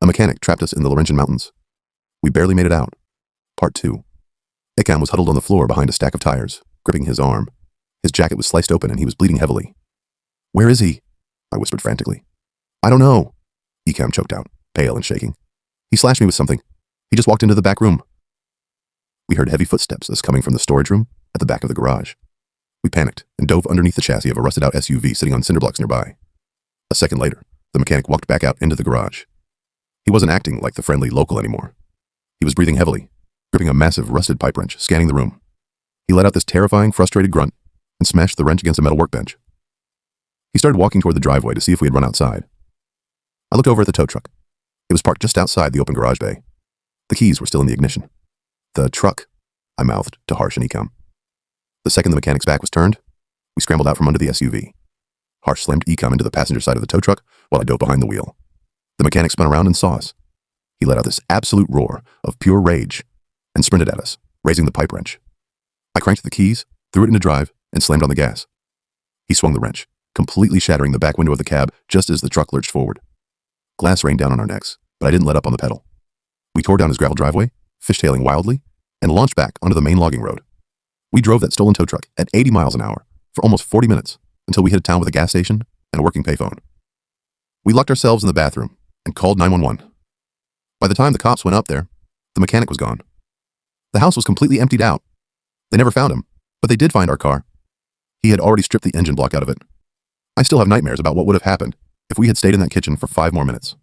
mechanic trapped us in the Laurentian Mountains. We barely made it out. Part 2. Ikam was huddled on the floor behind a stack of tires, gripping his arm. His jacket was sliced open and he was bleeding heavily. "Where is he?" I whispered frantically. "I don't know," Ikam choked out, pale and shaking. "He slashed me with something. He just walked into the back room." We heard heavy footsteps as coming from the storage room at the back of the garage. We panicked and dove underneath the chassis of a rusted-out SUV sitting on cinder blocks nearby. A second later, the mechanic walked back out into the garage. He wasn't acting like the friendly local anymore. He was breathing heavily, gripping a massive rusted pipe wrench, scanning the room. He let out this terrifying, frustrated grunt and smashed the wrench against a metal workbench. He started walking toward the driveway to see if we had run outside. I looked over at the tow truck. It was parked just outside the open garage bay. The keys were still in the ignition. "The truck," I mouthed to Harsh and Ikam. The second the mechanic's back was turned, we scrambled out from under the SUV. Harsh slammed Ikam into the passenger side of the tow truck while I dove behind the wheel. The mechanic spun around and saw us. He let out this absolute roar of pure rage and sprinted at us, raising the pipe wrench. I cranked the keys, threw it into drive, and slammed on the gas. He swung the wrench, completely shattering the back window of the cab just as the truck lurched forward. Glass rained down on our necks, but I didn't let up on the pedal. We tore down his gravel driveway, fishtailing wildly, and launched back onto the main logging road. We drove that stolen tow truck at 80 miles an hour for almost 40 minutes until we hit a town with a gas station and a working payphone. We locked ourselves in the bathroom and called 911. By the time the cops went up there, the mechanic was gone. The house was completely emptied out. They never found him, but they did find our car. He had already stripped the engine block out of it. I still have nightmares about what would have happened if we had stayed in that kitchen for 5 more minutes.